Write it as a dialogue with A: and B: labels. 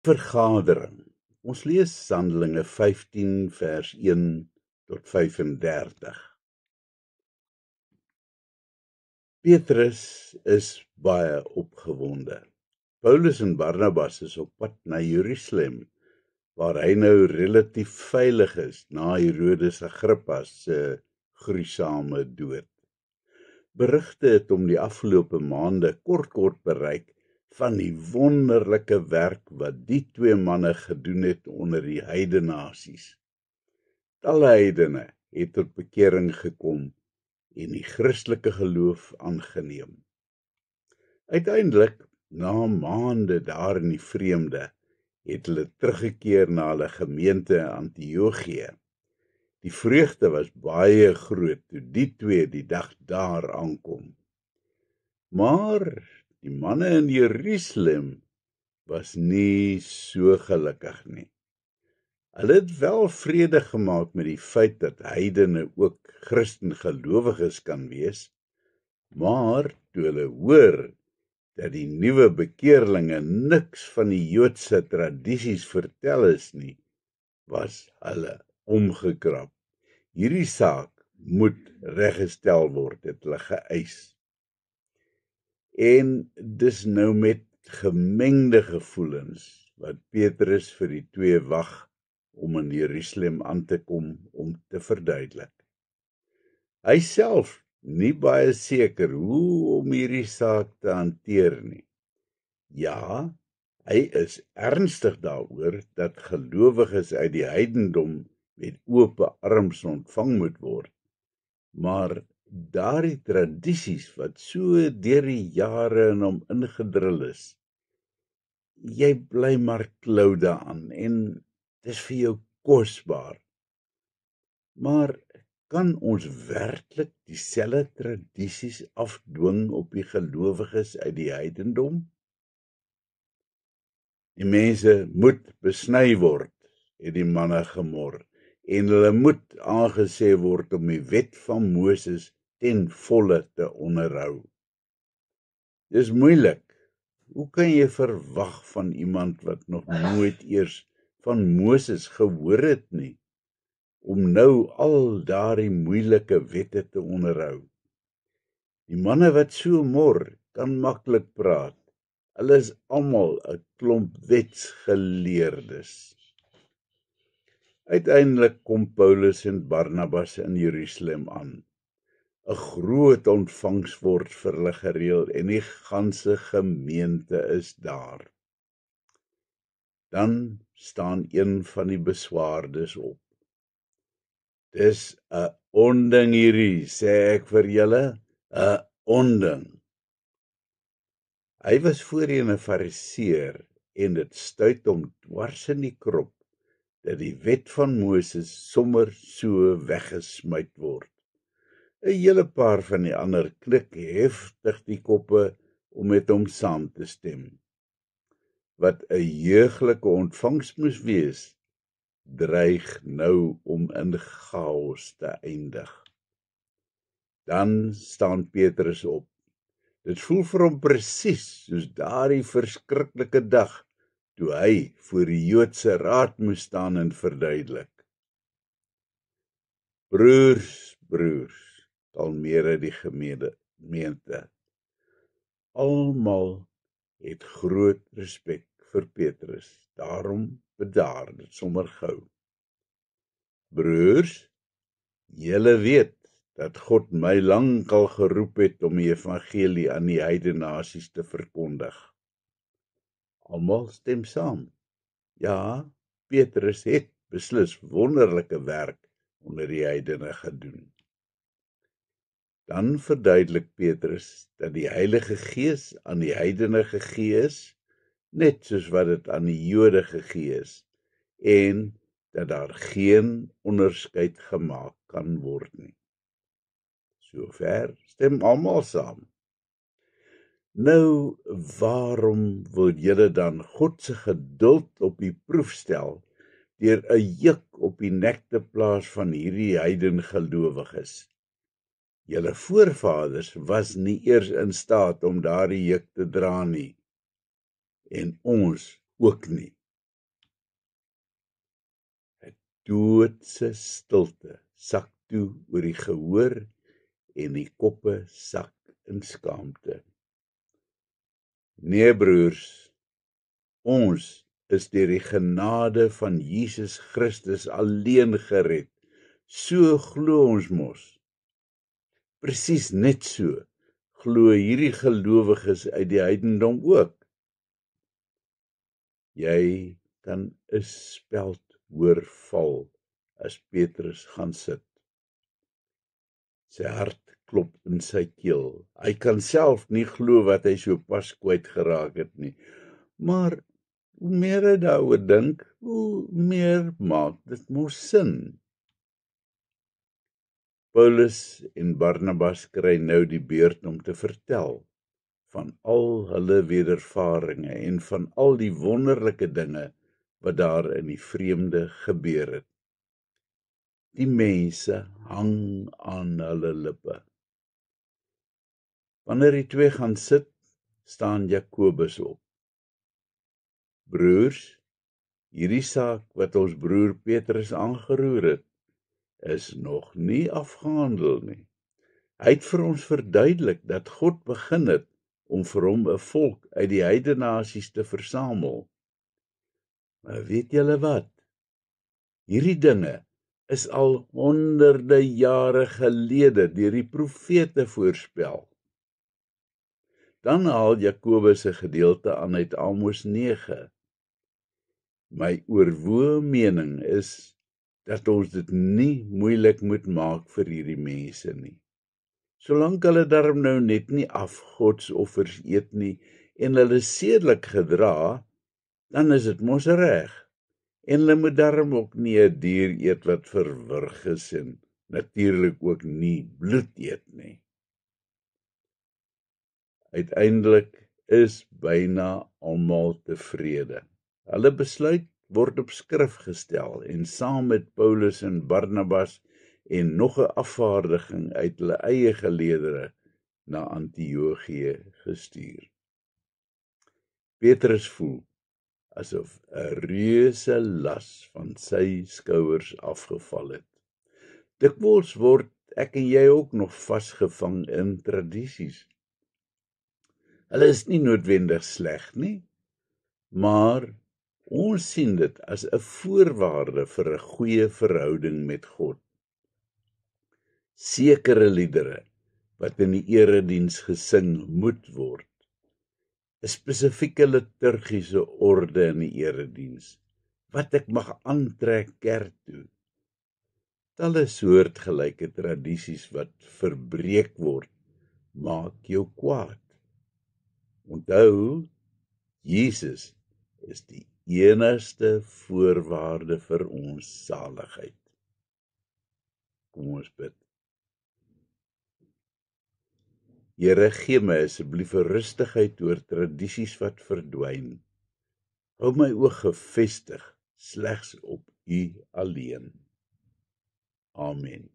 A: Vergadering. Ons lees Handelinge 15 vers 1 tot 35. Petrus is baie opgewonde. Paulus en Barnabas is op pad na Jerusalem, waar hy nou relatief veilig is na Herodes Agrippa se gruisame dood. Berigte het om die afgelope maande kort bereik van die wonderlike werk wat die twee manne gedoen het onder die heidenasies. Talle heidene het tot bekering gekom en die Christelike geloof aangeneem. Uiteindelik, na maande daar in die vreemde, het hulle teruggekeer na hulle gemeente Antiochië. Die vreugde was baie groot toe die twee die dag daar aankom. Maar die manne in Jerusalem was nie so gelukkig nie. Hulle het wel vrede gemaak met die feit dat heidene ook Christengelowiges kan wees, maar toe hulle hoor dat die nuwe bekeerlinge niks van die Joodse tradisies vertel is nie, was hulle omgekrap. Hierdie saak moet reggestel word, het hulle geëis. En dis nou met gemengde gevoelens wat Petrus vir die twee wag om in Jerusalem aan te kom om te verduidelik. Hy self nie baie seker hoe om hierdie saak te hanteer nie. Ja, hy is ernstig daaroor dat gelowiges uit die heidendom met oop arms ontvang moet word, maar daardie tradisies wat so deur die jare in hom ingedrul is, jy bly maar klou daaraan en dis vir jou kosbaar. Maar kan ons werklik dieselfde tradisies afdwing op die gelowiges uit die heidendom? Die mense moet besny word, het die manne gemor, en hulle moet aangesê word om die wet van Moses ten volle te onderhou. Dis moeilik. Hoe kan jy verwag van iemand wat nog nooit eers van Moses gehoor het nie, om nou al daardie moeilike wette te onderhou? Die manne wat so mor, kan maklik praat. Hulle is almal 'n klomp wetsgeleerdes. Uiteindelik kom Paulus en Barnabas in Jerusalem aan. 'n Groot ontvangs word vir hulle gereël en die ganse gemeente is daar. Dan staan een van die beswaardes op. Dis 'n onding hierdie, sê ek vir julle, 'n onding. Hy was voorheen 'n fariseer en dit stuit hom dwars in die krop dat die wet van Moses sommer so weggesmyt word. 'n Hele paar van die ander knik heftig die koppe om met hom saam te stem. Wat 'n jeuglike ontvangs moes wees, dreig nou om in chaos te eindig. Dan staan Petrus op. Dit voel vir hom presies soos daardie verskriklike dag toe hy voor die Joodse raad moes staan en verduidelik. Broers, kalmeer die gemeente. Almal het groot respek vir Petrus, daarom bedaar dit sommer gou. Broers, julle weet dat God my lankal geroep het om die evangelie aan die heidenasies te verkondig. Almal stem saam. Ja, Petrus het beslis wonderlike werk onder die heidene gedoen. Dan verduidelik Petrus dat die Heilige Gees aan die heidene gegee is, net soos wat dit aan die Jode gegee is, en dat daar geen onderskeid gemaak kan word nie. Sover stem almal saam. Nou, waarom wil julle dan God se geduld op die proef stel, deur 'n juk op die nek te plaas van hierdie heidengelowiges? Julle voorvaders was nie eers in staat om daardie juk te dra nie, en ons ook nie. doodse stilte sak toe oor die gehoor en die koppe sak in skaamte. Nee broers, ons is deur die genade van Jesus Christus alleen gered. So glo ons mos. Presies net so glo hierdie gelowiges uit die heidendom ook. Jy kan 'n speld hoor val as Petrus gaan sit. Sy hart klop in sy keel. Hy kan self nie glo wat hy so pas kwyt geraak het nie. Maar hoe meer hy daaroor dink, hoe meer maak dit mos sin. Paulus en Barnabas kry nou die beurt om te vertel van al hulle wedervarings en van al die wonderlike dinge wat daar in die vreemde gebeur het. Die mense hang aan hulle lippe. Wanneer die twee gaan sit, staan Jakobus op. Broers, hierdie saak wat ons broer Petrus aangeroer het, is nog nie afgehandel nie. Hy het vir ons verduidelik dat God begin het om vir hom 'n volk uit die heidenasies te versamel. Maar weet julle wat? Hierdie dinge is al honderde jare gelede deur die profete voorspel. Dan haal Jakobus 'n gedeelte aan uit Amos 9. My oorwoë mening is dat ons dit nie moeilik moet maak vir hierdie mense nie. Solank hulle darm nou net nie afgodsoffers eet nie en hulle sedelik gedra, dan is dit mos reg. En hulle moet darm ook nie 'n dier eet wat verwrig is en natuurlik ook nie bloed eet nie. Uiteindelik is byna almal tevrede. Hulle besluit word op skrif gestel en saam met Paulus en Barnabas en nog 'n afvaardiging uit hulle eie geleedere na Antiochië gestuur. Petrus voel asof 'n reuse las van sy skouers afgeval het. Dikwels word ek en jy ook nog vasgevang in tradisies. Hulle is nie noodwendig sleg nie, maar ons sien dit as 'n voorwaarde vir 'n goeie verhouding met God. Sekere liedere wat in die erediens gesing moet word, 'n spesifieke liturgiese orde in die erediens, wat ek mag aantrek kerk toe. Talle soortgelyke tradisies wat verbreek word, maak jou kwaad. Onthou, Jesus is die enigste voorwaarde vir ons saligheid. Kom ons bid. Here, gee my asseblief 'n rustigheid oor tradisies wat verdwyn. Hou my oog gefestig slegs op U alleen. Amen.